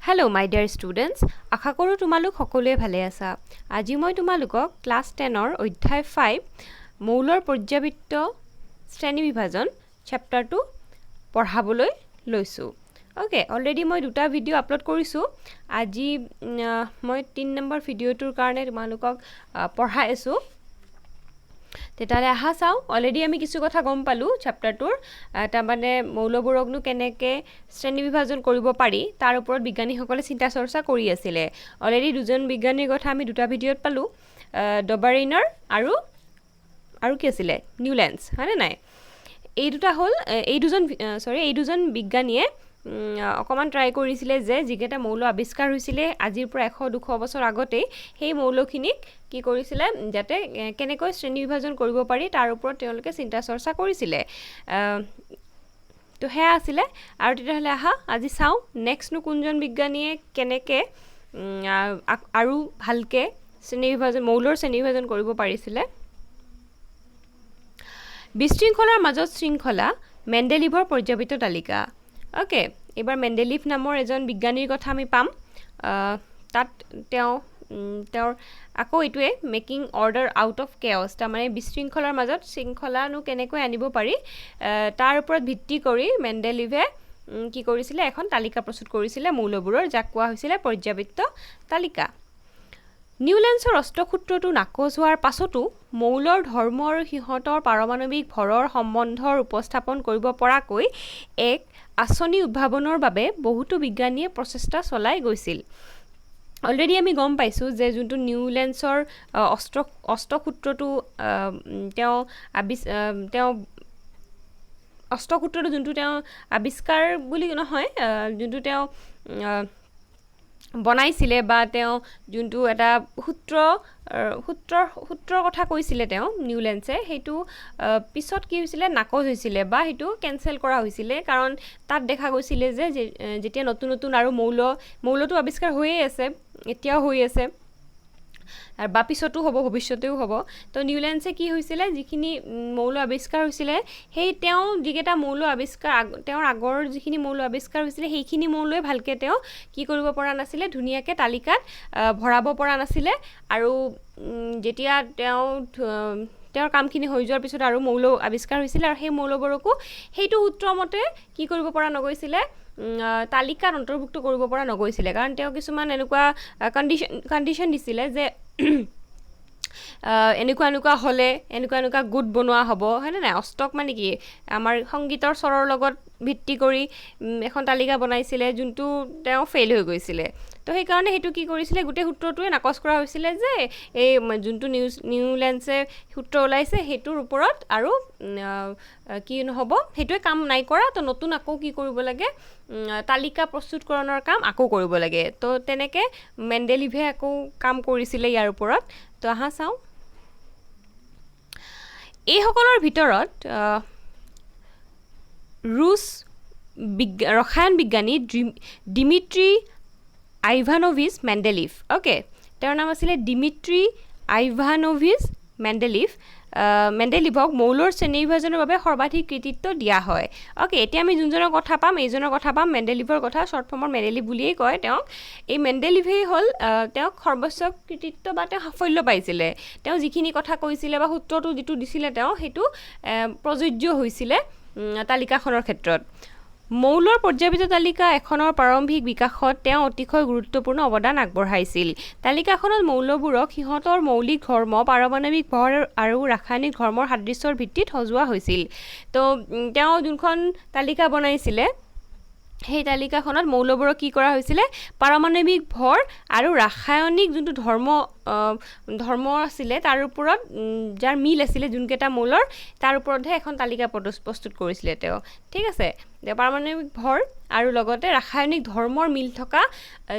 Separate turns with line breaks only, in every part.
Hello my dear students, আশা কৰো তোমালোক সকলোৱে ভালে আছা। আজি মই তোমালোকক ক্লাস 10 ৰ অধ্যায় 5 মৌলৰ পৰ্যাবৃত্ত শ্ৰেণী বিভাজন চেপ্টাৰ 2 পঢ়াবলৈ লৈছো। ওকে, অলৰেডি মই দুটা ভিডিও আপলোড কৰিছো। আজি মই 3 নম্বৰ ভিডিওটোৰ কাৰণে তোমালোকক পঢ়াই আছো। তেতালে আহা চাও, অলৰেডি আমি কিছু কথা গম পালো চেপ্টাৰটোৰ তা মানে মৌলবোৰকনো কেনেকে শ্ৰেণী বিভাজন কৰিব পাৰি তাৰ ওপৰত বিজ্ঞানীসকলে চিন্তা চৰ্চা কৰি আছিল। অলৰেডি দুজন বিজ্ঞানীৰ কথা আমি দুটা ভিডিওত পালো, ডবাৰিনাৰ আৰু কি আছিল নিউল্যান্স, হয়নে নাই? এই দুটা হল এই দুজন বিজ্ঞানীয়ে অকমান ট্ৰাই কৰিছিলে যে যিকেটা মৌল আৱিষ্কাৰ হৈছিলে আজিৰ পৰা 100-200 বছৰ আগতে সেই মৌলখিনিক কি কৰিছিলে যাতে কেনেকৈ শ্ৰেণী বিভাজন কৰিব পাৰি তাৰ ওপৰত তেওঁলোকে চিন্তা চৰ্চা কৰিছিলে। তো হেয়া আছিলে আৰু তেতিয়াহলে আহা আজি চাও নেক্সট নো কোনজন বিজ্ঞানীয়ে কেনেকে আৰু ভালকে মৌলৰ শ্ৰেণী বিভাজন কৰিব পাৰিছিলে। বিশৃংখলাৰ মাজত শৃংখলা মেণ্ডেলিভৰ পৰ্যাবৃত্ত তালিকা। ওকে, এবাৰ মেণ্ডেলিভ নামৰ এজন বিজ্ঞানীৰ কথা আমি পাম। তাত তেওঁৰ আকৌ এইটোৱে মেকিং অৰ্ডাৰ আউট অফ কেঅছ, তাৰমানে বিশৃংখলাৰ মাজত শৃংখলানো কেনেকৈ আনিব পাৰি তাৰ ওপৰত ভিত্তি কৰি মেণ্ডেলিভে কি কৰিছিলে এখন তালিকা প্ৰস্তুত কৰিছিলে মৌলবোৰৰ, যাক কোৱা হৈছিলে পৰ্যাবৃত্ত তালিকা। নিউল্যান্সৰ অষ্টসূত্ৰটো নাকচ হোৱাৰ পাছতো মৌলৰ ধৰ্ম আৰু সিহঁতৰ পাৰমাণৱিক ভৰৰ সম্বন্ধৰ উপস্থাপন কৰিব পৰাকৈ এক আঁচনি উদ্ভাৱনৰ বাবে বহুতো বিজ্ঞানীয়ে প্ৰচেষ্টা চলাই গৈছিল। অলৰেডি আমি গম পাইছো যে যোনটো নিউল্যান্সৰ অষ্টসূত্ৰটো তেওঁ অষ্টসূত্ৰটো যোনটো তেওঁ আৱিষ্কাৰ বুলি নহয়, যোনটো তেওঁ বনাইছিলে বা তেওঁ যোনটো এটা সূত্ৰৰ কথা কৈছিলে তেওঁ নিউল্যান্সে, সেইটো পিছত কি হৈছিলে নাকচ হৈছিলে বা সেইটো কেনসেল কৰা হৈছিলে, কাৰণ তাত দেখা গৈছিলে যে যেতিয়া নতুন নতুন আৰু মৌলটো আৱিষ্কাৰ হৈয়ে আছে, এতিয়াও হৈ আছে আৰু বা পিছতো হ'ব, ভৱিষ্যতেও হ'ব। তো নিউল্যান্সে কি হৈছিলে যিখিনি মৌল আৱিষ্কাৰ হৈছিলে সেই তেওঁ যিকেইটা মৌল আৱিষ্কাৰ তেওঁৰ আগৰ যিখিনি মৌল আৱিষ্কাৰ হৈছিলে সেইখিনি মৌলই ভালকে তেওঁ কি কৰিব পৰা নাছিলে, ধুনীয়াকে তালিকাত ভৰাব পৰা নাছিলে। আৰু যেতিয়া তেওঁৰ কামখিনি হৈ যোৱাৰ পিছত আৰু মৌল আৱিষ্কাৰ হৈছিলে আৰু সেই মৌলবোৰকো সেইটো সূত্ৰমতে কি কৰিব পৰা নগৈছিলে, তালিকাত অন্তৰ্ভুক্ত কৰিব পৰা নগৈছিলে, কাৰণ তেওঁ কিছুমান এনেকুৱা কণ্ডিশ্যন দিছিলে যে এনেকুৱা হলে এনেকুৱা গোট বনোৱা হ'ব, হয়নে নাই? অষ্টক মানে কি আমাৰ সংগীতৰ স্বৰৰ লগত ভিত্তি কৰি এখন তালিকা বনাইছিলে, যোনটো তেওঁ ফেইল হৈ গৈছিলে। তো সেইকাৰণে সেইটো কি কৰিছিলে, গোটেই সূত্ৰটোৱে নাকচ কৰা হৈছিলে যে এই যোনটো নিউল্যান্সে সূত্ৰ ওলাইছে সেইটোৰ ওপৰত আৰু কি নহ'ব, সেইটোৱে কাম নাই কৰা। তো নতুন আকৌ কি কৰিব লাগে, তালিকা প্ৰস্তুতকৰণৰ কাম আকৌ কৰিব লাগে। তো তেনেকে মেণ্ডেলিভে আকৌ কাম কৰিছিলে ইয়াৰ ওপৰত। তো আহা চাওঁ, এইসকলৰ ভিতৰত ৰুছ ৰসায়ন বিজ্ঞানী ডিমিট্ৰি আইভানোভিচ মেণ্ডেলিভ। ওকে, তেওঁৰ নাম আছিলে ডিমিট্ৰি আইভানোভিচ মেণ্ডেলিভ। মেণ্ডেলিভক মৌলৰ শ্ৰেণী বিভাজনৰ বাবে সৰ্বাধিক কৃতিত্ব দিয়া হয়। ওকে, এতিয়া আমি যোনজনৰ কথা পাম এইজনৰ কথা পাম, মেণ্ডেলিভৰ কথা, শ্বৰ্ট ফৰ্মৰ মেণ্ডেলিভ বুলিয়েই কয় তেওঁক। এই মেণ্ডেলিভেই হ'ল তেওঁক সৰ্বোচ্চ কৃতিত্ব বা তেওঁ সাফল্য পাইছিলে। তেওঁ যিখিনি কথা কৈছিলে বা সূত্ৰটো যিটো দিছিলে তেওঁ সেইটো প্ৰযোজ্য হৈছিলে তালিকাখনৰ ক্ষেত্ৰত। মৌলৰ পৰ্যাবৃত্ত তালিকা এখনৰ প্ৰাৰম্ভিক বিকাশত তেওঁ অতিশয় গুৰুত্বপূৰ্ণ অৱদান আগবঢ়াইছিল। তালিকাখনত মৌলবোৰক সিহঁতৰ মৌলিক ধৰ্ম, পাৰমাণৱিক ভৰ আৰু ৰাসায়নিক ধৰ্মৰ সাদৃশ্যৰ ভিত্তিত সজোৱা হৈছিল। তো তেওঁ যোনখন তালিকা বনাইছিলে সেই তালিকাখনত মৌলবোৰক কি কৰা হৈছিলে, পাৰমাণৱিক ভৰ আৰু ৰাসায়নিক যোনটো ধৰ্ম আছিলে তাৰ ওপৰত যাৰ মিল আছিলে যোনকেইটা মৌলৰ, তাৰ ওপৰতহে এখন তালিকা প্ৰস্তুত কৰিছিলে তেওঁ। ঠিক আছে, পাৰমাণৱিক ভৰ আৰু লগতে ৰাসায়নিক ধৰ্মৰ মিল থকা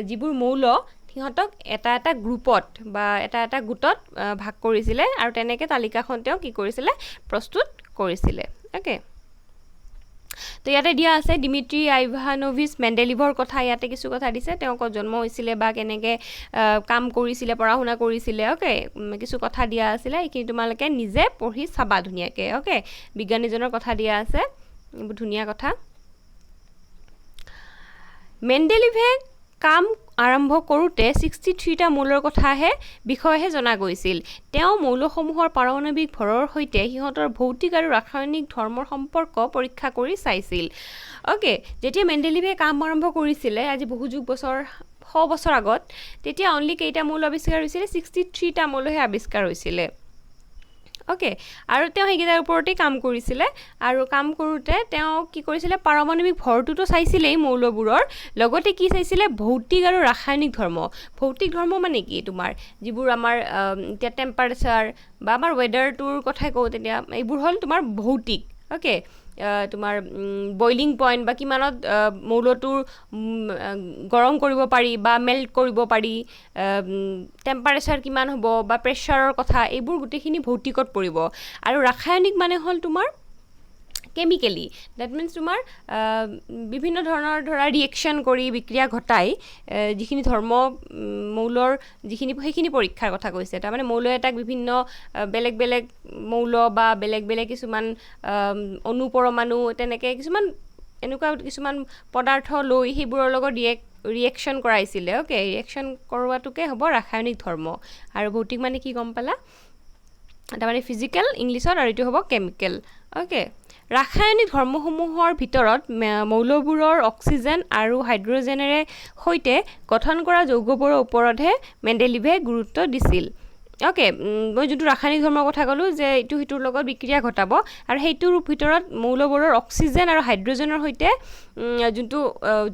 যিবোৰ মৌল সিহঁতক এটা এটা গ্ৰুপত বা এটা গোটত ভাগ কৰিছিলে আৰু তেনেকে তালিকাখন তেওঁ কি কৰিছিলে, প্ৰস্তুত কৰিছিলে। ওকে, তো ইয়াতে দিয়া আছে ডিমিট্ৰি আইভানোভিচ মেণ্ডেলিভৰ কথা, ইয়াতে কিছু কথা দিছে, তেওঁ ক'ত জন্ম হৈছিলে বা কেনেকে কাম কৰিছিলে, পঢ়া শুনা কৰিছিলে। ওকে, কিছু কথা দিয়া আছিলে, এইখিনি তোমালোকে নিজে পঢ়ি চাবা ধুনীয়াকে। ওকে, বিজ্ঞানীজনৰ কথা দিয়া আছে, এইবোৰ ধুনীয়া কথা। মেণ্ডেলিভে কাম আৰম্ভ কৰোঁতে 63টা মৌলৰ কথাহে বিষয়েহে জনা গৈছিল তেওঁ মৌলসমূহৰ পাৰমাণৱিক ভৰৰ সৈতে সিহঁতৰ ভৌতিক আৰু ৰাসায়নিক ধৰ্মৰ সম্পৰ্ক পৰীক্ষা কৰি চাইছিল ওকে যেতিয়া মেণ্ডেলিভে কাম আৰম্ভ কৰিছিলে আজি বহু যুগ বছৰ 100 বছৰ আগত তেতিয়া অনলি কেইটা মৌল আৱিষ্কাৰ হৈছিলে 63টা মৌলহে আৱিষ্কাৰ হৈছিলে ওকে আৰু তেওঁ হেগিটাৰ ওপৰতে কাম কৰিছিলে আৰু কাম কৰোতে তেওঁ কি কৰিছিলে পাৰমাণৱিক ভৰটোতো চাইছিলেই মৌলবোৰৰ লগতে কি চাইছিলে ভৌতিক আৰু ৰাসায়নিক ধৰ্ম ভৌতিক ধৰ্ম মানে কি তোমাৰ যিবোৰ আমাৰ এতিয়া টেম্পাৰেচাৰ বা আমাৰ ওয়েদাৰটোৰ কথা কওঁ তেতিয়া এইবোৰ হ'ল তোমাৰ ভৌতিক ওকে তোমাৰ বইলিং পইণ্ট বা কিমানত মৌলটোৰ গৰম কৰিব পাৰি বা মেল্ট কৰিব পাৰি টেম্পাৰেচাৰ কিমান হ'ব বা প্ৰেছাৰৰ কথা এইবোৰ গোটেইখিনি ভৌতিকত পৰিব আৰু ৰাসায়নিক মানে হ'ল তোমাৰ কেমিকেলি দ্যাট মিন্স তোমাৰ বিভিন্ন ধৰণৰ ধৰা ৰিয়েকশ্যন কৰি বিক্ৰিয়া ঘটাই যিখিনি ধৰ্ম মৌলৰ যিখিনি সেইখিনি পৰীক্ষাৰ কথা কৈছে তাৰমানে মৌল এটাক বিভিন্ন বেলেগ বেলেগ মৌল বা বেলেগ বেলেগ কিছুমান অনুপৰমাণু তেনেকৈ কিছুমান এনেকুৱা কিছুমান পদাৰ্থ লৈ সেইবোৰৰ লগত ৰিয়েকশ্যন কৰাইছিলে ওকে ৰিয়েকশ্যন কৰোৱাটোকে হ'ব ৰাসায়নিক ধৰ্ম আৰু ভৌতিক মানে কি গম পালা তাৰমানে ফিজিকেল ইংলিছত আৰু এইটো হ'ব কেমিকেল ওকে ৰাসায়নিক ধৰ্মসমূহৰ ভিতৰত মৌলবোৰৰ অক্সিজেন আৰু হাইড্ৰজেনেৰে সৈতে গঠন কৰা যৌগবোৰৰ ওপৰতহে মেণ্ডেলিভে গুৰুত্ব দিছিল ওকে মই যোনটো ৰাসায়নিক ধৰ্মৰ কথা ক'লোঁ যে এইটো সিটোৰ লগত বিক্ৰিয়া ঘটাব আৰু সেইটোৰ ভিতৰত মৌলবোৰৰ অক্সিজেন আৰু হাইড্ৰজেনৰ সৈতে যোনটো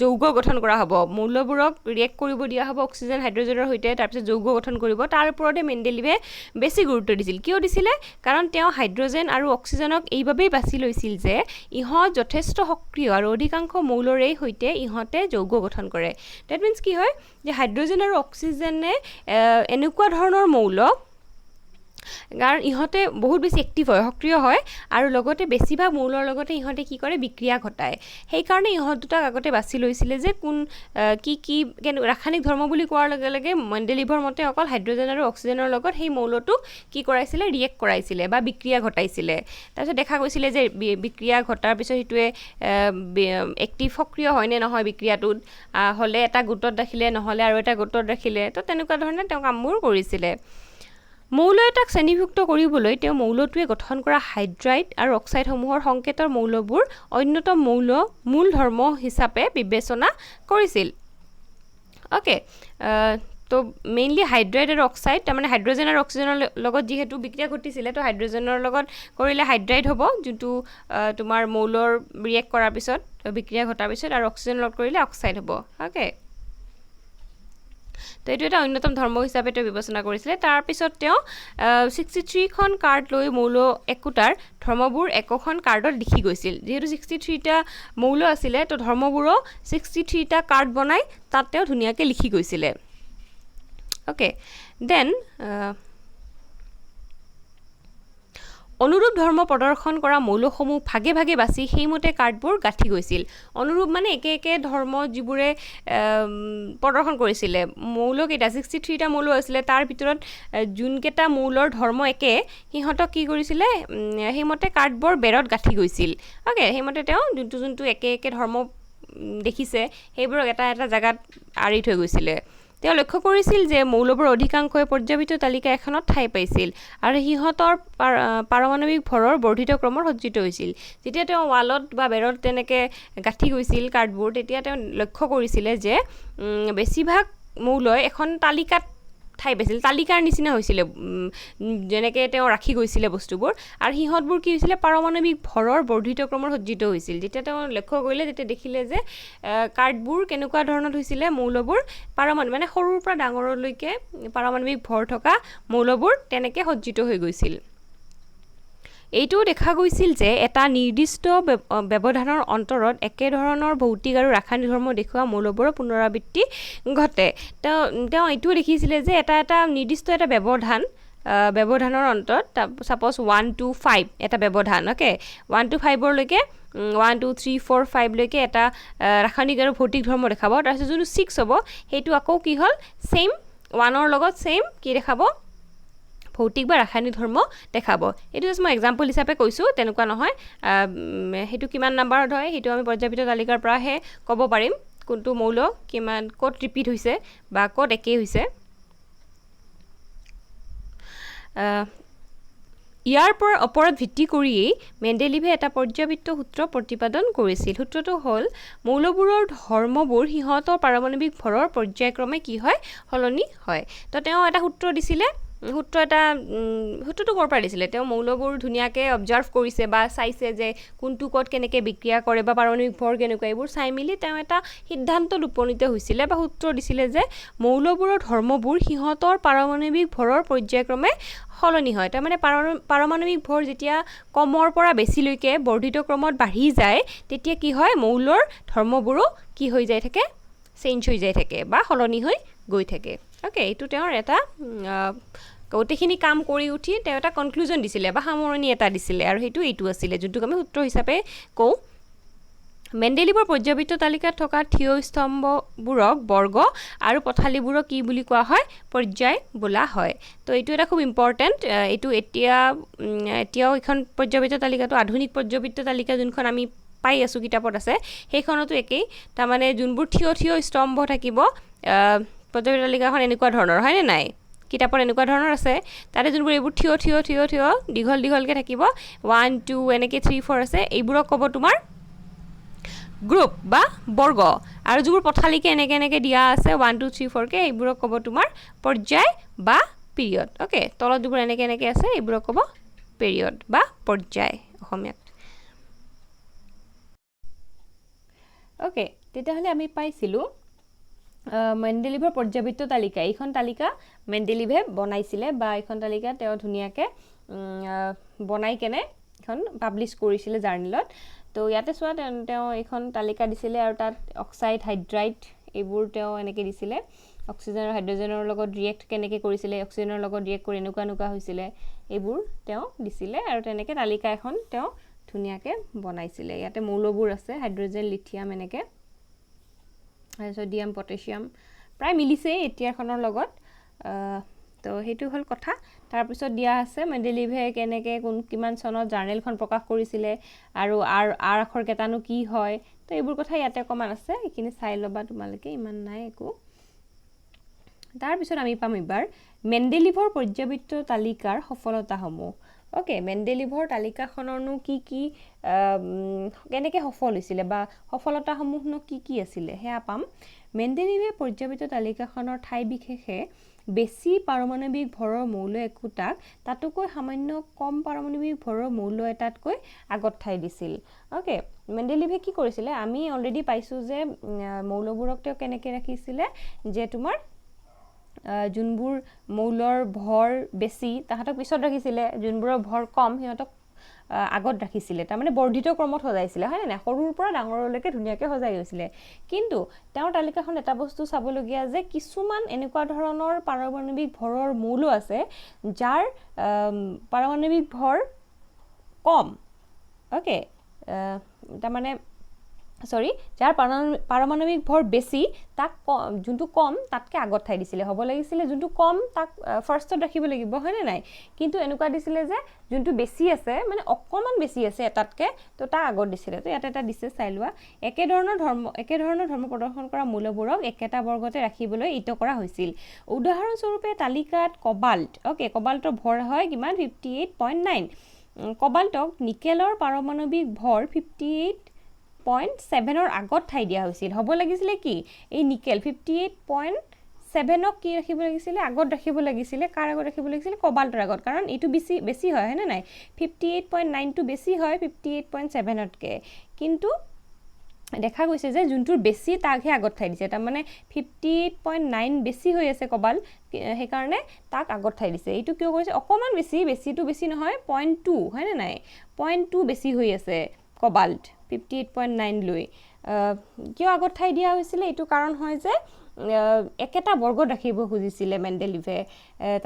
যৌগ গঠন কৰা হ'ব মৌলবোৰক ৰিয়েক্ট কৰিব দিয়া হ'ব অক্সিজেন হাইড্ৰজেনৰ সৈতে তাৰপিছত যৌগ গঠন কৰিব তাৰ ওপৰতে মেণ্ডেলিভে বেছি গুৰুত্ব দিছিল কিয় দিছিলে কাৰণ তেওঁ হাইড্ৰজেন আৰু অক্সিজেনক এইবাবেই বাছি লৈছিল যে ইহঁত যথেষ্ট সক্ৰিয় আৰু অধিকাংশ মৌলৰে সৈতে ইহঁতে যৌগ গঠন কৰে ডেট মিন্স কি হয় যে হাইড্ৰজেন আৰু অক্সিজেনে এনেকুৱা ধৰণৰ মৌল কাৰণ ইহঁতে বহুত বেছি এক্টিভ হয় সক্ৰিয় হয় আৰু লগতে বেছিভাগ মৌলৰ লগতে ইহঁতে কি কৰে বিক্ৰিয়া ঘটায় সেইকাৰণে ইহঁত দুটাক আগতে বাছি লৈছিলে যে কোন কি ৰাসায়নিক ধৰ্ম বুলি কোৱাৰ লগে লগে মেণ্ডেলিভৰ মতে অকল হাইড্ৰজেন আৰু অক্সিজেনৰ লগত সেই মৌলটো কি কৰাইছিলে ৰিয়েক্ট কৰাইছিলে বা বিক্ৰিয়া ঘটাইছিলে তাৰপিছত দেখা গৈছিলে যে বিক্ৰিয়া ঘটাৰ পিছত সেইটোৱে এক্টিভ সক্ৰিয় হয় নে নহয় বিক্ৰিয়াটোত হ'লে এটা গোটত ৰাখিলে নহ'লে আৰু এটা গোটত ৰাখিলে তো তেনেকুৱা ধৰণে তেওঁ কামবোৰ কৰিছিলে মৌল এটাক শ্ৰেণীভুক্ত কৰিবলৈ তেওঁ মৌলটোৱে গঠন কৰা হাইড্ৰাইড আৰু অক্সাইডসমূহৰ সংকেতৰ মৌলবোৰ অন্যতম মূল ধৰ্ম হিচাপে বিবেচনা কৰিছিল ওকে তো মেইনলি হাইড্ৰাইড আৰু অক্সাইড তাৰমানে হাইড্ৰজেন আৰু অক্সিজেনৰ লগত যিহেতু বিক্ৰিয়া ঘটিছিলে তো হাইড্ৰজেনৰ লগত কৰিলে হাইড্ৰাইড হ'ব যোনটো তোমাৰ মৌলৰ ৰিয়েক্ট কৰাৰ পিছত বিক্ৰিয়া ঘটাৰ পিছত আৰু অক্সিজেনৰ লগত কৰিলে অক্সাইড হ'ব ওকে তো এইটো এটা অন্যতম ধৰ্ম হিচাপে তেওঁ বিবেচনা কৰিছিলে তাৰপিছত তেওঁ 63খন কাৰ্ড লৈ মৌল একোটাৰ ধৰ্মবোৰ একোখন কাৰ্ডত লিখি গৈছিল যিহেতু 63টা মৌল আছিলে তো ধৰ্মবোৰো 63টা কাৰ্ড বনাই তাত তেওঁ ধুনীয়াকৈ লিখি গৈছিলে ওকে দেন অনুৰূপ ধৰ্ম প্ৰদৰ্শন কৰা মৌলসমূহ ভাগে ভাগে বাছি সেইমতে কাৰ্ডবোৰ গাঁঠি গৈছিল অনুৰূপ মানে একে একে ধৰ্ম যিবোৰে প্ৰদৰ্শন কৰিছিলে মৌলকেইটা 63টা মৌল আছিলে তাৰ ভিতৰত যোনকেইটা মৌলৰ ধৰ্ম একে সিহঁতক কি কৰিছিলে সেইমতে কাৰ্ডবোৰ বেৰত গাঁঠি গৈছিল ওকে সেইমতে তেওঁ যোনটো একে একে ধৰ্ম দেখিছে সেইবোৰক এটা এটা জেগাত আঁৰি থৈ গৈছিলে তেওঁ লক্ষ্য কৰিছিল যে মৌলবোৰ অধিকাংশই পৰ্যাবৃত্ত তালিকা এখনত ঠাই পাইছিল আৰু সিহঁতৰ পাৰমাণৱিক ভৰৰ বৰ্ধিত ক্ৰমৰ সজ্জিত হৈছিল যেতিয়া তেওঁ ৱালত বা বেৰত তেনেকৈ গাঁঠি গৈছিল কাৰ্ডবোৰ তেতিয়া তেওঁ লক্ষ্য কৰিছিলে যে বেছিভাগ মৌলই এখন তালিকাত ঠাই পাইছিল তালিকাৰ নিচিনা হৈছিলে যেনেকৈ তেওঁ ৰাখি গৈছিলে বস্তুবোৰ আৰু সিহঁতবোৰ কি হৈছিলে পাৰমাণৱিক ভৰৰ বৰ্ধিত ক্ৰমৰ সজ্জিত হৈছিল যেতিয়া তেওঁ লক্ষ্য কৰিলে তেতিয়া দেখিলে যে কাৰ্ডবোৰ কেনেকুৱা ধৰণত হৈছিলে মৌলবোৰ মানে সৰুৰ পৰা ডাঙৰলৈকে পাৰমাণৱিক ভৰ থকা মৌলবোৰ তেনেকৈ সজ্জিত হৈ গৈছিল এইটোও দেখা গৈছিল যে এটা নিৰ্দিষ্ট ব্যৱধানৰ অন্তৰত একেধৰণৰ ভৌতিক আৰু ৰাসায়নিক ধৰ্ম দেখুওৱা মৌলবোৰৰ পুনৰাবৃত্তি ঘটে তেওঁ এইটোও দেখিছিলে যে এটা নিৰ্দিষ্ট এটা ব্যৱধানৰ অন্তত ছাপ'জ 1 to 5 এটা ব্যৱধান ওকে 1 to 5লৈকে 1 2 3 4 5লৈকে এটা ৰাসায়নিক আৰু ভৌতিক ধৰ্ম দেখাব তাৰপিছত যোনটো 6 হ'ব সেইটো আকৌ কি হ'ল ছেইম 1ৰ লগত ছেইম কি দেখাব ভৌতিক বা ৰাসায়নিক ধৰ্ম দেখাব এইটো মই এক্সাম্পল হিচাপে কৈছোঁ তেনেকুৱা নহয় সেইটো কিমান নাম্বাৰত হয় সেইটো আমি পৰ্যাবৃত্ত তালিকাৰ পৰাহে ক'ব পাৰিম কোনটো মৌল কিমান ক'ত ৰিপিট হৈছে বা ক'ত একেই হৈছে ইয়াৰ ওপৰত ভিত্তি কৰিয়েই মেণ্ডেলিভে এটা পৰ্যাবৃত্ত সূত্ৰ প্ৰতিপাদন কৰিছিল সূত্ৰটো হ'ল মৌলবোৰৰ ধৰ্মবোৰ সিহঁতৰ পাৰমাণৱিক ভৰৰ পৰ্যায়ক্ৰমে কি হয় সলনি হয় তো তেওঁ এটা সূত্ৰ দিছিলে সূত্ৰটো ক'ৰ পৰা দিছিলে তেওঁ মৌলবোৰ ধুনীয়াকৈ অবজাৰ্ভ কৰিছে বা চাইছে যে কোনটো ক'ত কেনেকৈ বিক্ৰিয়া কৰে বা পাৰমাণৱিক ভৰ কেনেকুৱা এইবোৰ চাই মেলি তেওঁ এটা সিদ্ধান্তত উপনীত হৈছিলে বা সূত্ৰ দিছিলে যে মৌলবোৰৰ ধৰ্মবোৰ সিহঁতৰ পাৰমাণৱিক ভৰৰ পৰ্যায়ক্ৰমে সলনি হয় তাৰমানে পাৰমাণৱিক ভৰ যেতিয়া কমৰ পৰা বেছিলৈকে বৰ্ধিত ক্ৰমত বাঢ়ি যায় তেতিয়া কি হয় মৌলৰ ধৰ্মবোৰো কি হৈ যায় থাকে চেঞ্জ হৈ যায় থাকে বা সলনি হৈ গৈ থাকে অ'কে এইটো তেওঁৰ এটা গোটেইখিনি কাম কৰি উঠি তেওঁ এটা কনক্লুজন দিছিলে বা সামৰণি এটা দিছিলে আৰু এইটো আছিলে যোনটোক আমি সূত্ৰ হিচাপে কওঁ মেণ্ডেলিভৰ পৰ্যাবৃত্ত তালিকাত থকা থিয় স্তম্ভবোৰক বৰ্গ আৰু পথালিবোৰক কি বুলি কোৱা হয় পৰ্যায় বোলা হয় তো এইটো এটা খুব ইম্পৰ্টেণ্ট এইটো এতিয়াও এখন পৰ্যাবৃত্ত তালিকাটো আধুনিক পৰ্যাবৃত্ত তালিকা যোনখন আমি পাই আছোঁ কিতাপত আছে সেইখনতো একেই তাৰমানে যোনবোৰ থিয় স্তম্ভ থাকিব পৰ্যাবৃত্ত তালিকাখন এনেকুৱা ধৰণৰ হয়নে নাই কিতাপত এনেকুৱা ধৰণৰ আছে তাতে যোনবোৰ এইবোৰ থিয় দীঘলকৈ থাকিব 1 2 এনেকৈ 3 4 আছে এইবোৰক ক'ব তোমাৰ গ্ৰুপ বা বৰ্গ আৰু যিবোৰ পথালিকে এনেকৈ দিয়া আছে 1 2 3 4কে এইবোৰক ক'ব তোমাৰ পৰ্যায় বা পিৰিয়ড অ'কে তলত যিবোৰ এনেকৈ আছে এইবোৰক ক'ব পিৰিয়ড বা পৰ্যায় অসমীয়াত অ'কে তেতিয়াহ'লে আমি পাইছিলোঁ মেণ্ডেলিভৰ পৰ্যাবৃত্ত তালিকা এইখন তালিকা মেণ্ডেলিভে বনাইছিলে বা এইখন তালিকা তেওঁ ধুনীয়াকৈ বনাই কেনে এখন পাব্লিছ কৰিছিলে জাৰ্নেলত তো ইয়াতে চোৱা তেওঁ এইখন তালিকা দিছিলে আৰু তাত অক্সাইড হাইড্ৰাইড এইবোৰ তেওঁ এনেকৈ দিছিলে অক্সিজেন আৰু হাইড্ৰজেনৰ লগত ৰিয়েক্ট কেনেকৈ কৰিছিলে অক্সিজেনৰ লগত ৰিয়েক্ট কৰি এনেকুৱা হৈছিলে এইবোৰ তেওঁ দিছিলে আৰু তেনেকৈ তালিকা এখন তেওঁ ধুনীয়াকৈ বনাইছিলে ইয়াতে মৌলবোৰ আছে হাইড্ৰজেন লিথিয়াম এনেকৈ ছডিয়াম পটাছিয়াম প্ৰায় মিলিছে এতিয়াখনৰ লগত তো সেইটো হ'ল কথা তাৰপিছত দিয়া আছে মেণ্ডেলিভে কেনেকৈ কিমান চনত জাৰ্নেলখন প্ৰকাশ কৰিছিলে আৰু আৰ আখৰ কেইটানো কি হয় তো এইবোৰ কথা ইয়াতে অকণমান আছে এইখিনি চাই ল'বা তোমালোকে ইমান নাই একো তাৰপিছত আমি পাম এইবাৰ মেণ্ডেলিভৰ পৰ্যাবৃত্ত তালিকাৰ সফলতাসমূহ অ'কে মেণ্ডেলিভৰ তালিকাখনৰনো কি কেনেকৈ সফল হৈছিলে বা সফলতাসমূহনো কি আছিলে সেয়া পাম মেণ্ডেলিভে পৰ্যাবৃত্ত তালিকাখনৰ ঠাই বিশেষে বেছি পাৰমাণৱিক ভৰৰ মৌল একোটাক তাতোকৈ সামান্য কম পাৰমাণৱিক ভৰৰ মৌল এটাতকৈ আগত ঠাই দিছিল অ'কে মেণ্ডেলিভে কি কৰিছিলে আমি অলৰেডি পাইছোঁ যে মৌলবোৰক তেওঁ কেনেকৈ ৰাখিছিলে যে তোমাৰ যোনবোৰ মৌলৰ ভৰ বেছি তাহাঁতক পিছত ৰাখিছিলে যোনবোৰৰ ভৰ কম সিহঁতক আগত ৰাখিছিলে তাৰমানে বৰ্ধিত ক্ৰমত সজাইছিলে হয়নে নাই সৰুৰ পৰা ডাঙৰলৈকে ধুনীয়াকৈ সজাই গৈছিলে কিন্তু তেওঁৰ তালিকাখন এটা বস্তু চাবলগীয়া যে কিছুমান এনেকুৱা ধৰণৰ পাৰমাণৱিক ভৰৰ মৌলো আছে যাৰ পাৰমাণৱিক ভৰ কম অ'কে তাৰমানে যাৰ পাৰমাণৱিক ভৰ বেছি তাক যোনটো কম তাতকৈ আগত ঠাই দিছিলে হ'ব লাগিছিলে যোনটো কম তাক ফাৰ্ষ্টত ৰাখিব লাগিব হয়নে নাই কিন্তু এনেকুৱা দিছিলে যে যোনটো বেছি আছে মানে অকণমান বেছি আছে এটাতকৈ তো তাক আগত দিছিলে তো ইয়াতে এটা দিছে চাই লোৱা একেধৰণৰ ধৰ্ম প্ৰদৰ্শন কৰা মৌলবোৰক একেটা বৰ্গতে ৰাখিবলৈ ইত কৰা হৈছিল উদাহৰণস্বৰূপে তালিকাত কবাল্টৰ ভৰ হয় কিমান 58.9 কবাল্টক নিকেলৰ পাৰমাণৱিক ভৰ 58.7ৰ আগত ঠাই দিয়া হৈছিল হ'ব লাগিছিলে কি এই নিকেল 58.7ক কি ৰাখিব লাগিছিলে আগত ৰাখিব লাগিছিলে কাৰ আগত ৰাখিব লাগিছিলে কবাল্টৰ আগত কাৰণ এইটো বেছি হয় হয়নে নাই 58.9টো বেছি হয় 58.7তকৈ কিন্তু দেখা গৈছে যে যোনটোৰ বেছি তাকহে আগত ঠাই দিছে তাৰমানে 58.9 বেছি হৈ আছে কবাল্ট সেইকাৰণে তাক আগত ঠাই দিছে এইটো কিয় কৰিছে অকণমান বেছিটো বেছি নহয় 0.2 হয়নে নাই 0.2 বেছি হৈ আছে কবাল্ট 58.9 লৈ কিয় আগত ঠাই দিয়া হৈছিলে এইটো কাৰণ হয় যে একেটা বৰ্গত ৰাখিব খুজিছিলে মেণ্ডেলিভে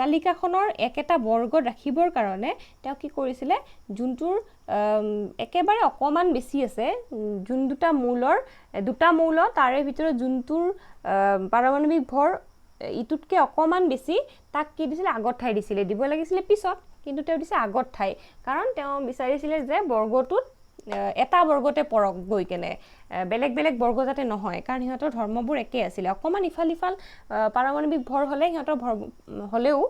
তালিকাখনৰ একেটা বৰ্গত ৰাখিবৰ কাৰণে তেওঁ কি কৰিছিলে যোনটোৰ একেবাৰে অকণমান বেছি আছে যোন দুটা মৌল তাৰে ভিতৰত যোনটোৰ পাৰমাণৱিক ভৰ ইটোতকৈ অকণমান বেছি তাক কি দিছিলে আগত ঠাই দিছিলে দিব লাগিছিলে পিছত কিন্তু তেওঁ দিছে আগত ঠাই কাৰণ তেওঁ বিচাৰিছিলে যে বৰ্গটোত এটা বৰ্গতে পৰক গৈ কেনে বেলেগ বেলেগ বৰ্গ যাতে নহয় কাৰণ সিহঁতৰ ধৰ্মবোৰ একেই আছিলে অকমান ইফাল ইফাল পাৰমাণৱিক ভৰ হ'লে সিহঁতৰ হ'লেও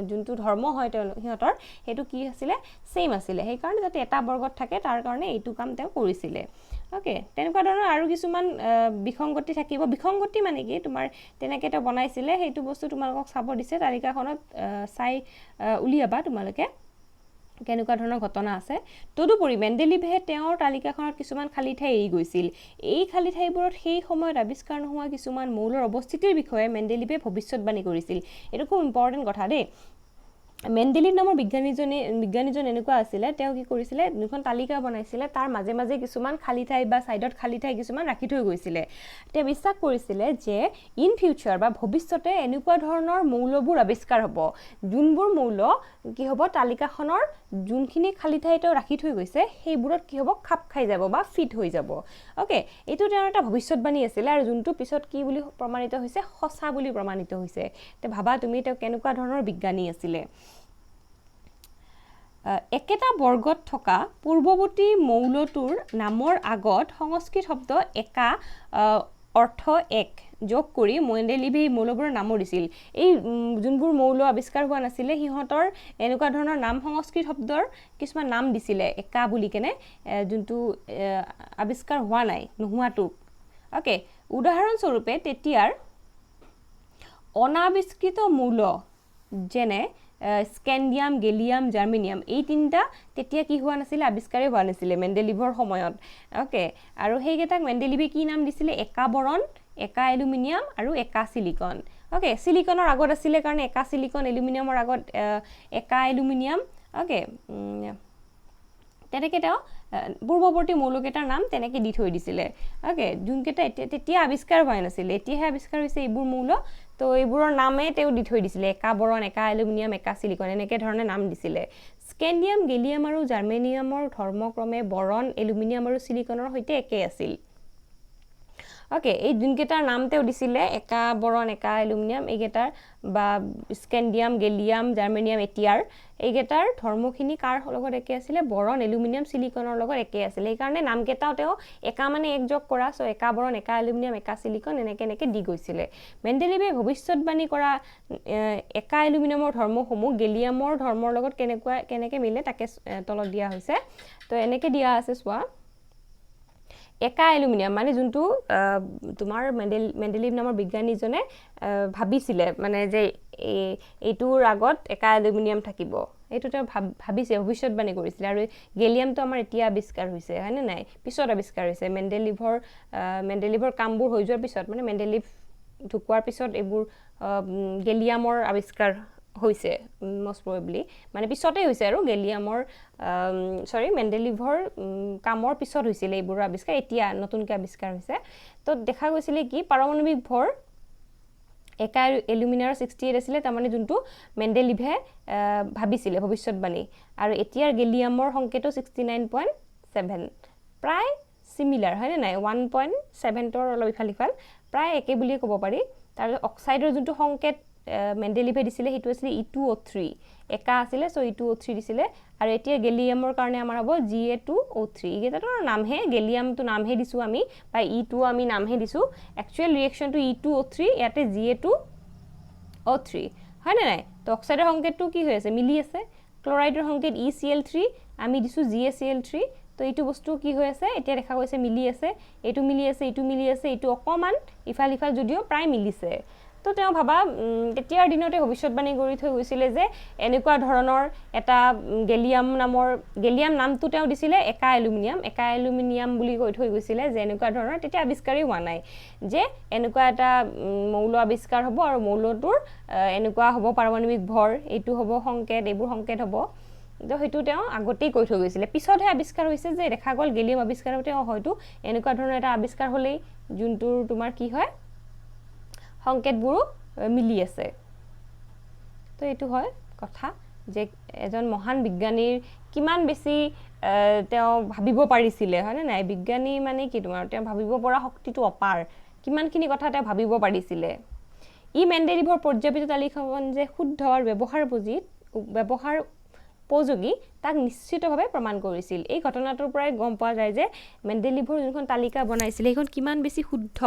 যোনটো ধৰ্ম হয় সিহঁতৰ সেইটো কি আছিলে সেম আছিলে সেই কাৰণে যাতে এটা বৰ্গত থাকে তাৰ কাৰণে এইটো কাম তেওঁ কৰিছিলে ওকে তেনেকুৱা ধৰণৰ আৰু কিছুমান বিসংগতি থাকিব বিসংগতি মানে কি তোমাৰ তেনেকৈ তেওঁ বনাইছিলে সেইটো বস্তু তোমালোকক চাব দিছে তালিকাখনত চাই উলিয়াবা তোমালোকে কেনেকুৱা ধৰণৰ ঘটনা আছে তদুপৰি মেণ্ডেলিভে তেওঁৰ তালিকাখনত কিছুমান খালী ঠাই এৰি গৈছিল এই খালী ঠাইবোৰত সেই সময়ত আৱিষ্কাৰ নোহোৱা কিছুমান মৌলৰ অৱস্থিতিৰ বিষয়ে মেণ্ডেলিভে ভৱিষ্যতবাণী কৰিছিল এইটো খুব ইম্পৰ্টেণ্ট কথা দেই মেণ্ডেলিভ নামৰ বিজ্ঞানীজন এনেকুৱা আছিলে তেওঁ কি কৰিছিলে দুখন তালিকা বনাইছিলে তাৰ মাজে মাজে কিছুমান খালী ঠাই বা সাইডত খালী ঠাই কিছুমান ৰাখি থৈ গৈছিলে তেওঁ বিশ্বাস কৰিছিলে যে ইন ফিউচাৰ বা ভৱিষ্যতে এনেকুৱা ধৰণৰ মৌলবোৰ আৱিষ্কাৰ হ'ব যোনবোৰ মৌল কি হ'ব তালিকাখনৰ যোনখিনি খালী ঠাই তেওঁ ৰাখি থৈ গৈছে সেইবোৰত কি হ'ব খাপ খাই যাব বা ফিট হৈ যাব ওকে এইটো তেওঁৰ এটা ভৱিষ্যতবাণী আছিলে আৰু যোনটো পিছত কি বুলি প্ৰমাণিত হৈছে সঁচা বুলি প্ৰমাণিত হৈছে তে ভাবা তুমি তেওঁ কেনেকুৱা ধৰণৰ বিজ্ঞানী আছিলে একেটা বৰ্গত থকা পূৰ্বৱৰ্তী মৌলটোৰ নামৰ আগত সংস্কৃত শব্দ একা অৰ্থ এক যোগ কৰি মেণ্ডেলিভে এই মৌলবোৰৰ নামো দিছিল এই যোনবোৰ মৌল আৱিষ্কাৰ হোৱা নাছিলে সিহঁতৰ এনেকুৱা ধৰণৰ নাম সংস্কৃত শব্দৰ কিছুমান নাম দিছিলে একা বুলি কেনে যোনটো আৱিষ্কাৰ হোৱা নাই নোহোৱাটো ওকে উদাহৰণস্বৰূপে তেতিয়াৰ অনাৱিষ্কৃত মৌল যেনে স্কেন্ডিয়াম গেলিয়াম জাৰ্মেনিয়াম এই তিনিটা তেতিয়া কি হোৱা নাছিলে আৱিষ্কাৰেই হোৱা নাছিলে মেণ্ডেলিভৰ সময়ত ওকে আৰু সেইকেইটাক মেণ্ডেলিভে কি নাম দিছিলে একা বৰণ একা এলুমিনিয়াম আৰু একা সিলিকন ওকে সিলিকনৰ আগত আছিলে কাৰণে একা সিলিকন এলুমিনিয়ামৰ আগত একা এলুমিনিয়াম ওকে তেনেকৈ তেওঁ পূৰ্বৱৰ্তী মৌলকেইটাৰ নাম তেনেকৈ দি থৈ দিছিলে ওকে যোনকেইটা তেতিয়া আৱিষ্কাৰ হোৱা নাছিলে এতিয়াহে আৱিষ্কাৰ হৈছে এইবোৰ মৌল তো এইবোৰৰ নামে তেওঁ দি থৈ দিছিলে একা বৰণ একা এলুমিনিয়াম একা সিলিকন এনেকৈ ধৰণে নাম দিছিলে স্কেন্ডিয়াম গেলিয়াম আৰু জাৰ্মেনিয়ামৰ ধৰ্মক্ৰমে বৰণ এলুমিনিয়াম আৰু সিলিকনৰ সৈতে একে আছিল ওকে এই যোনকেইটাৰ নাম তেওঁ দিছিলে একা বৰণ একা এলুমিনিয়াম এইকেইটাৰ বা স্কেন্ডিয়াম গেলিয়াম জাৰ্মেনিয়াম এতিয়াৰ এইকেইটাৰ ধৰ্মখিনি কাৰ লগত একে আছিলে বৰণ এলুমিনিয়াম সিলিকনৰ লগত একে আছিলে সেইকাৰণে নামকেইটাও তেওঁ একা মানে এক যোগ কৰা চ' একা বৰণ একা এলুমিনিয়াম একা সিলিকন এনেকৈ দি গৈছিলে মেণ্ডেলিভে ভৱিষ্যতবাণী কৰা একা এলুমিনিয়ামৰ ধৰ্মসমূহ গেলিয়ামৰ ধৰ্মৰ লগত কেনেকৈ মিলে তাকে তলত দিয়া হৈছে তো এনেকৈ দিয়া আছে চোৱা একা এলুমিনিয়াম মানে যোনটো তোমাৰ মেণ্ডেলিভ নামৰ বিজ্ঞানীজনে ভাবিছিলে মানে যে এইটোৰ আগত একা এলুমিনিয়াম থাকিব এইটো তেওঁ ভাবিছে ভৱিষ্যতবাণী কৰিছিলে আৰু গেলিয়ামটো আমাৰ এতিয়া আৱিষ্কাৰ হৈছে হয়নে নাই পিছত আৱিষ্কাৰ হৈছে মেণ্ডেলিভৰ কামবোৰ হৈ যোৱাৰ পিছত মানে মেণ্ডেলিভ ঢুকোৱাৰ পিছত এইবোৰ গেলিয়ামৰ আৱিষ্কাৰ হৈছে মষ্ট প্ৰবেবলি মানে পিছতে হৈছে আৰু গেলিয়ামৰ মেণ্ডেলিভৰ কামৰ পিছত হৈছিলে এইবোৰ আৱিষ্কাৰ এতিয়া নতুনকৈ আৱিষ্কাৰ হৈছে তো দেখা গৈছিলে কি পাৰমাণৱিক ভৰ একা এলুমিনিয়ামৰ 68 আছিলে তাৰমানে যোনটো মেণ্ডেলিভে ভাবিছিলে ভৱিষ্যতবাণী আৰু এতিয়াৰ গেলিয়ামৰ সংকেতো 69.7 প্ৰায় সিমিলাৰ হয়নে নাই 1.7ৰ অলপ ইফাল সিফাল প্ৰায় একে বুলিয়ে ক'ব পাৰি তাৰপিছত অক্সাইডৰ যোনটো সংকেত মেণ্ডেলিভে দিছিলে সেইটো আছিলে E2O3 একা আছিলে চ' E2O3 দিছিলে আৰু এতিয়া গেলিয়ামৰ কাৰণে আমাৰ হ'ব Ga2O3 এইকেইটাৰ নামহে গেলিয়ামটো নামহে দিছোঁ আমি বা E2 আমি নামহে দিছোঁ একচুৱেল ৰিয়েকশ্যনটো E2O3 ইয়াতে Ga2O3 হয়নে নাই তো অক্সাইডৰ সংকেতটো কি হৈ আছে মিলি আছে ক্লৰাইডৰ সংকেত ECl3 আমি দিছোঁ GaCl3 তো এইটো বস্তু কি হৈ আছে এতিয়া দেখা গৈছে মিলি আছে এইটো মিলি আছে এইটো অকণমান ইফাল সিফাল যদিও প্ৰায় মিলিছে তো তেওঁ ভাবা তেতিয়াৰ দিনতে ভৱিষ্যতবাণী কৰি থৈ গৈছিলে যে এনেকুৱা ধৰণৰ এটা গেলিয়াম নামটো তেওঁ দিছিলে একা এলুমিনিয়াম বুলি কৈ থৈ গৈছিলে যে এনেকুৱা ধৰণৰ তেতিয়া আৱিষ্কাৰেই হোৱা নাই যে এনেকুৱা এটা মৌল আৱিষ্কাৰ হ'ব আৰু মৌলটোৰ এনেকুৱা হ'ব পাৰমাণৱিক ভৰ এইটো হ'ব সংকেত এইবোৰ সংকেত হ'ব তো সেইটো তেওঁ আগতেই কৈ থৈ গৈছিলে পিছতহে আৱিষ্কাৰ হৈছে যে দেখা গ'ল গেলিয়াম আৱিষ্কাৰ হওঁতে হয়তো এনেকুৱা ধৰণৰ এটা আৱিষ্কাৰ হ'লেই যোনটোৰ তোমাৰ কি হয় সংকেতবোৰো মিলি আছে তো এইটো হয় কথা যে এজন মহান বিজ্ঞানীৰ কিমান বেছি তেওঁ ভাবিব পাৰিছিলে হয়নে নাই বিজ্ঞানী মানে কি তোমাৰ তেওঁ ভাবিব পৰা শক্তিটো অপাৰ কিমানখিনি কথা তেওঁ ভাবিব পাৰিছিলে ই মেণ্ডেলিভৰ পৰ্যাপিত তালিকাখন যে শুদ্ধ আৰু ব্যৱহাৰ উপযোগী তাক নিশ্চিতভাৱে প্ৰমাণ কৰিছিল। এই ঘটনাটোৰ পৰাই গম পোৱা যায় যে মেণ্ডেলিভৰ যোনখন তালিকা বনাইছিলে সেইখন কিমান বেছি শুদ্ধ,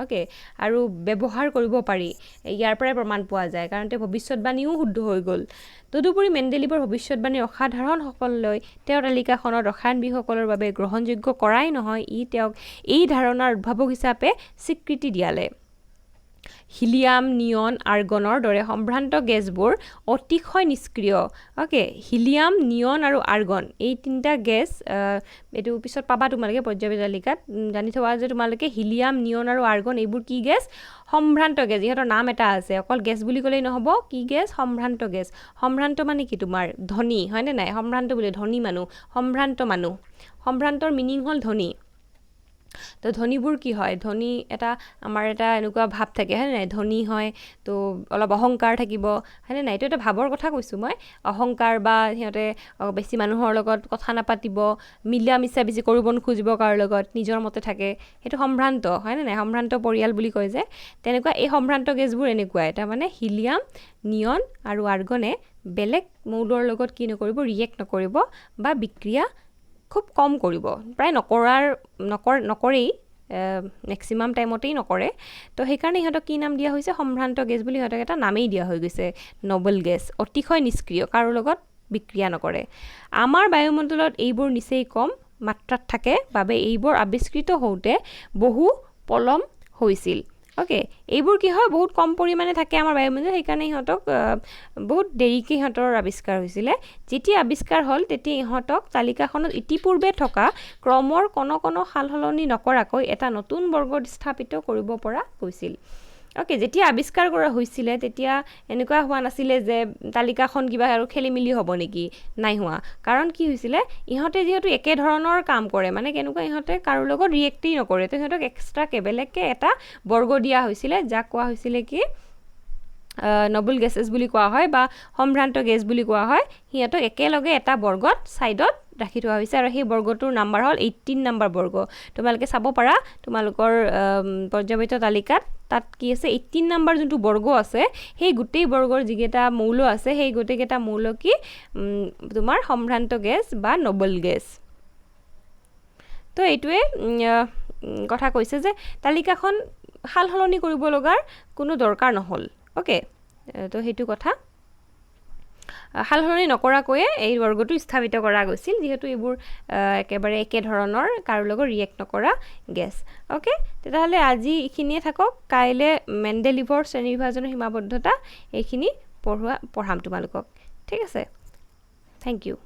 অ'কে, আৰু ব্যৱহাৰ কৰিব পাৰি, ইয়াৰ পৰাই প্ৰমাণ পোৱা যায়, কাৰণ তেওঁ ভৱিষ্যতবাণীও শুদ্ধ হৈ গ'ল। তদুপৰি মেণ্ডেলিভৰ ভৱিষ্যতবাণীৰ অসাধাৰণ সফললৈ তেওঁৰ তালিকাখনত ৰসায়নবিদসকলৰ বাবে গ্ৰহণযোগ্য কৰাই নহয়, ই তেওঁক এই ধাৰণাৰ উদ্ভাৱক হিচাপে স্বীকৃতি দিয়ালে। হিলিয়াম, নিয়ন, আৰ্গনৰ দৰে সম্ভ্ৰান্ত গেছবোৰ অতিশয় নিষ্ক্ৰিয়। অ'কে, হিলিয়াম, নিয়ন আৰু আৰ্গন এই তিনিটা গেছ, এইটো পিছত পাবা তোমালোকে পৰ্যায়বিদ তালিকাত, জানি থবা যে তোমালোকে হিলিয়াম, নিয়ন আৰু আৰ্গন এইবোৰ কি গেছ? সম্ভ্ৰান্ত গেছ। ইহঁতৰ নাম এটা আছে, অকল গেছ বুলি ক'লেই নহ'ব, কি গেছ? সম্ভ্ৰান্ত গেছ। সম্ভ্ৰান্ত মানে কি তোমাৰ? ধনী, হয়নে নাই? সম্ভ্ৰান্ত বুলি ধনী মানুহ, সম্ভ্ৰান্ত মানুহ, সম্ভ্ৰান্তৰ মিনিং হ'ল ধনী। তো ধনীবোৰ কি হয়? ধনী এটা আমাৰ এটা এনেকুৱা ভাৱ থাকে, হয়নে নাই? ধনী হয় তো অলপ অহংকাৰ থাকিব, হয়নে নাই? এইটো এটা ভাৱৰ কথা কৈছোঁ মই, অহংকাৰ, বা সিহঁতে বেছি মানুহৰ লগত কথা নাপাতিব, মিলা মিছা বেছি কৰিব নোখোজিব কাৰো লগত, নিজৰ মতে থাকে, সেইটো সম্ভ্ৰান্ত, হয়নে নাই? সম্ভ্ৰান্ত পৰিয়াল বুলি কয় যে, তেনেকুৱা এই সম্ভ্ৰান্ত গেছবোৰ এনেকুৱাই, তাৰমানে হিলিয়াম, নিয়ন আৰু আৰ্গনে বেলেগ মৌলৰ লগত কি নকৰিব? ৰিয়েক্ট নকৰিব বা বিক্ৰিয়া খুব কম কৰিব, প্ৰায় নকৰেই, মেক্সিমাম টাইমতেই নকৰে। তো সেইকাৰণে সিহঁতক কি নাম দিয়া হৈছে? সম্ভ্ৰান্ত গেছ বুলি সিহঁতক এটা নামেই দিয়া হৈ গৈছে, নবল গেছ, অতিশয় নিষ্ক্ৰিয়, কাৰো লগত বিক্ৰিয়া নকৰে। আমাৰ বায়ুমণ্ডলত এইবোৰ নিচেই কম মাত্ৰাত থাকে বাবে এইবোৰ আৱিষ্কৃত হওঁতে বহু পলম হৈছিল। অ'কে, এইবোৰ কি হয়? বহুত কম পৰিমাণে থাকে আমাৰ বায়ুমণ্ডলত, সেইকাৰণে ইহঁতক বহুত দেৰিকৈ ইহঁতৰ আৱিষ্কাৰ হৈছিলে। যেতিয়া আৱিষ্কাৰ হ'ল তেতিয়া ইহঁতক তালিকাখনত ইতিপূৰ্বে থকা ক্ৰমৰ কোনো সাল সলনি নকৰাকৈ এটা নতুন বৰ্গত স্থাপিত কৰিব পৰা গৈছিল। অ'কে, যেতিয়া আৱিষ্কাৰ কৰা হৈছিলে তেতিয়া এনেকুৱা হোৱা নাছিলে যে তালিকাখন কিবা আৰু খেলি মেলি হ'ব নেকি? নাই হোৱা, কাৰণ কি হৈছিলে? ইহঁতে যিহেতু একে ধৰণৰ কাম কৰে, মানে কেনেকুৱা? ইহঁতে কাৰো লগত ৰিয়েক্টেই নকৰে, তো সিহঁতক এক্সট্ৰাকৈ বেলেগকৈ এটা বৰ্গ দিয়া হৈছিলে, যাক কোৱা হৈছিলে কি? নবল গেছেছ বুলি কোৱা হয় বা সম্ভ্ৰান্ত গেছ বুলি কোৱা হয়। সিহঁতক একেলগে এটা বৰ্গত ছাইডত ৰাখি থোৱা হৈছে, আৰু সেই বৰ্গটোৰ নাম্বাৰ হ'ল 18 নম্বৰ বৰ্গ। তোমালোকে চাব পাৰা তোমালোকৰ পৰ্যায়বিদ তালিকাত, তাত কি আছে? 18 নম্বৰ যোনটো বৰ্গ আছে, সেই গোটেই বৰ্গৰ যিকেইটা মৌল আছে, সেই গোটেইকেইটা মৌল কি? তোমাৰ সম্ভ্ৰান্ত গেছ বা নবল গেছ। তো এইটোৱে কথা কৈছে যে তালিকাখন সাল সলনি কৰিব লগাৰ কোনো দৰকাৰ নহ'ল। অ'কে, তো সেইটো কথা, সাল সলনি নকৰাকৈয়ে এই বৰ্গটো স্থাপিত কৰা গৈছিল, যিহেতু এইবোৰ একেবাৰে একে ধৰণৰ, কাৰো লগত ৰিয়েক্ট নকৰা গেছ। অ'কে, তেতিয়াহ'লে আজি এইখিনিয়ে থাকক, কাইলৈ মেণ্ডেলিভৰ শ্ৰেণীবিভাজনৰ সীমাবদ্ধতা এইখিনি পঢ়াম তোমালোকক, ঠিক আছে? Thank U.